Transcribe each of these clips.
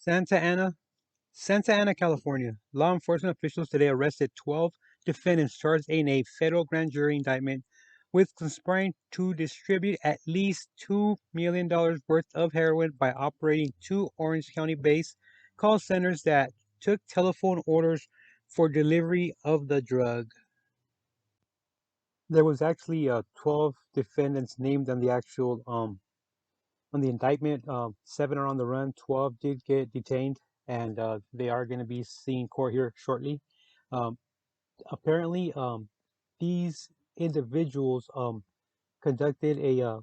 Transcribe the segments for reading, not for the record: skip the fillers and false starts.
Santa Ana, Santa Ana, California. Law enforcement officials today arrested 12 defendants charged in a federal grand jury indictment with conspiring to distribute at least $2 million worth of heroin by operating two Orange County based call centers that took telephone orders for delivery of the drug. There was actually 12 defendants named on the actual on the indictment. Seven are on the run. 12 did get detained, and they are going to be seeing court here shortly. Um, apparently, these individuals conducted a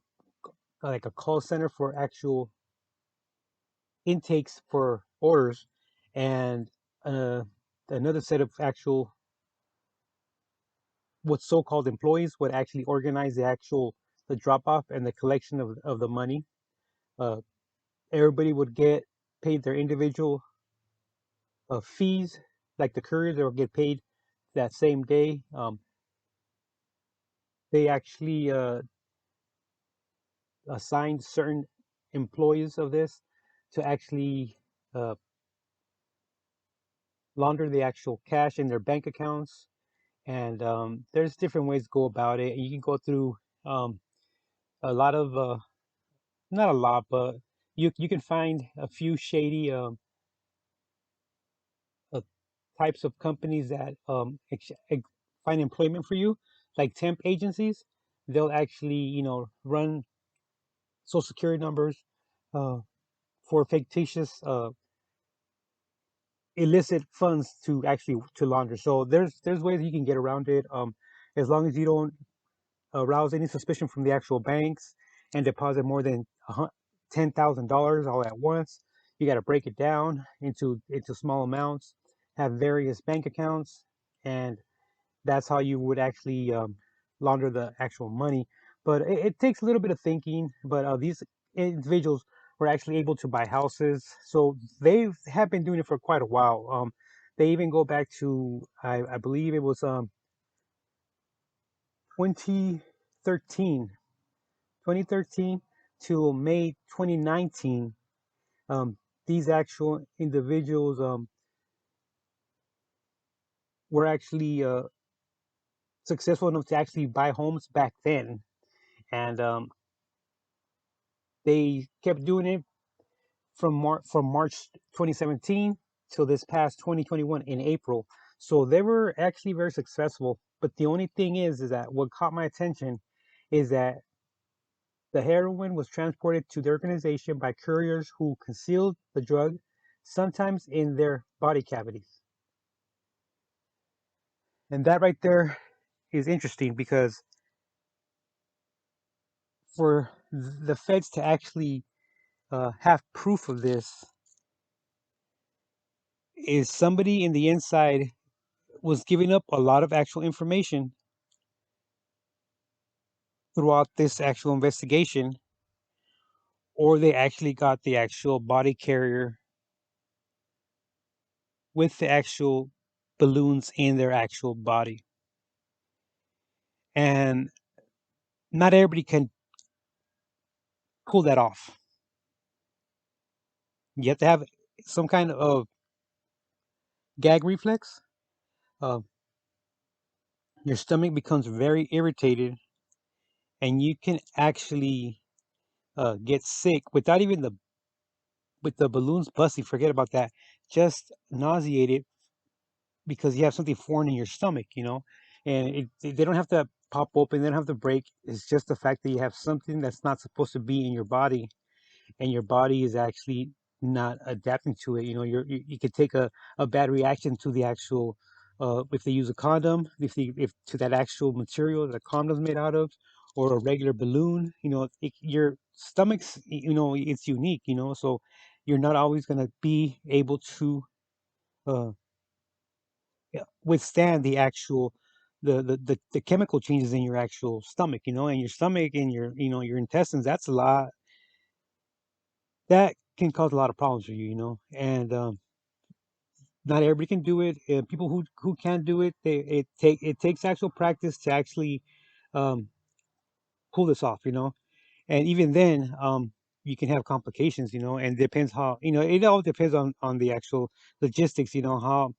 like a call center for actual intakes for orders, and uh, another set of actual what so-called employees would actually organize the drop off and the collection of the money. Uh, everybody would get paid their individual fees, like the couriers, they would get paid that same day. They actually assigned certain employees of this to actually uh, launder the actual cash in their bank accounts. And there's different ways to go about it. You can go through um, a lot of, not a lot, but you can find a few shady uh, types of companies that find employment for you, like temp agencies. They'll actually, run social security numbers uh, for fictitious illicit funds to actually to launder. So there's ways you can get around it, as long as you don't arouse any suspicion from the actual banks and deposit more than $10,000 all at once. You got to break it down into small amounts, have various bank accounts, and that's how you would actually launder the actual money. But it takes a little bit of thinking. But these individuals were actually able to buy houses, so they have been doing it for quite a while. They even go back to I believe it was 2013, 2013 to May 2019. Um, these actual individuals were actually successful enough to actually buy homes back then, and they kept doing it from March 2017 till this past 2021 in April. So they were actually very successful. But the only thing is that what caught my attention is that the heroin was transported to the organization by couriers who concealed the drug, sometimes in their body cavities. And that right there is interesting because for the feds to actually have proof of this is somebody in the inside was giving up a lot of actual information throughout this actual investigation, or they actually got the actual body carrier with the actual balloons in their actual body. And not everybody can pull that off. You have to have some kind of gag reflex. Uh, your stomach becomes very irritated, and you can actually get sick without even the with the balloons busting. Forget about that. Just nauseated because you have something foreign in your stomach, and they don't have to pop open, they don't have to break. It's just the fact that you have something that's not supposed to be in your body, and your body is actually not adapting to it. You could take a bad reaction to the actual, if they use a condom, if to that actual material that a condom's made out of, or a regular balloon. Your stomach's, it's unique. So you're not always going to be able to uh, yeah, withstand the actual the chemical changes in your actual stomach, and your stomach and your intestines. That's a lot that can cause a lot of problems for you, and not everybody can do it. People who can do it, it takes actual practice to actually um, pull this off, and even then, you can have complications, and depends how, it all depends on the actual logistics, how,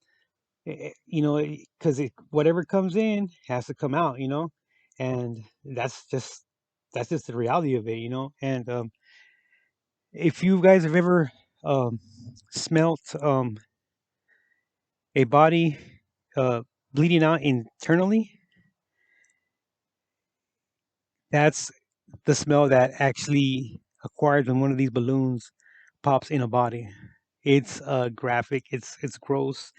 because whatever comes in has to come out, and that's just the reality of it, and if you guys have ever um, smelt a body uh, bleeding out internally, that's the smell that actually acquires when one of these balloons pops in a body. It's graphic. It's gross.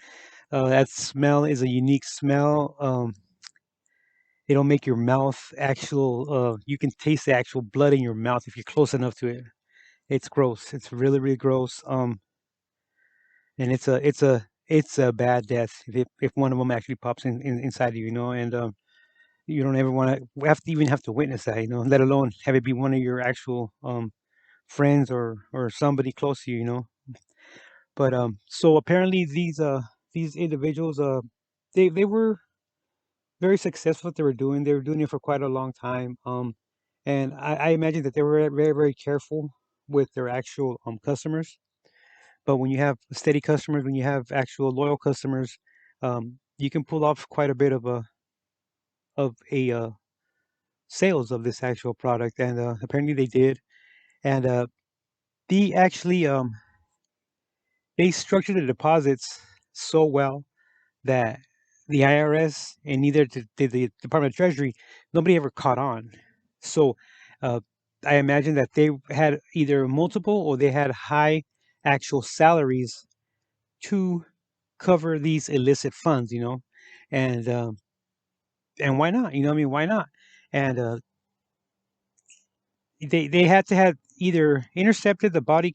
That smell is a unique smell. It'll make your mouth actual. You can taste the actual blood in your mouth if you're close enough to it. It's gross. It's really really gross. And it's a bad death if one of them actually pops inside of you, and you don't ever want to have to witness that, let alone have it be one of your actual friends or somebody close to you, But so apparently these individuals they were very successful at what they were doing. They were doing it for quite a long time. And I imagine that they were very very careful with their actual customers. But when you have steady customers, when you have actual loyal customers, you can pull off quite a bit of a sales of this actual product. And apparently they did. And they actually they structured the deposits so well that the IRS and neither did the Department of Treasury, nobody ever caught on. So uh, I imagine that they had either multiple or they had high actual salaries to cover these illicit funds, and and why not? I mean, why not? And they had to have either intercepted the body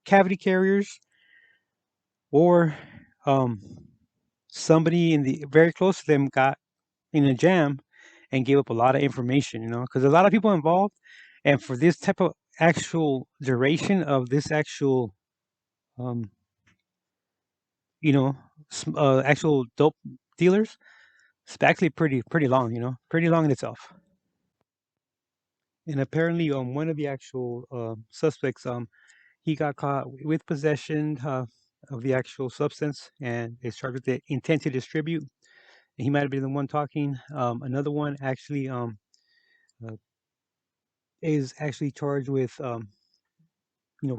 cavity carriers, or um, somebody in the very close to them got in a jam and gave up a lot of information, because a lot of people involved, and for this type of actual duration of this actual, um, actual dope dealers, it's actually pretty long, pretty long in itself. And apparently, one of the actual suspects, he got caught with possession of the actual substance and is charged with the intent to distribute. And he might have been the one talking. Another one actually uh, is actually charged with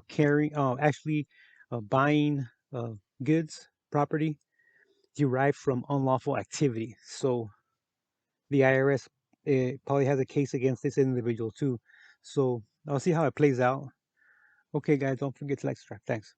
carrying, actually buying uh, goods, property derived from unlawful activity. So the IRS probably has a case against this individual too. So I'll see how it plays out. Okay, guys, don't forget to like, subscribe. Thanks.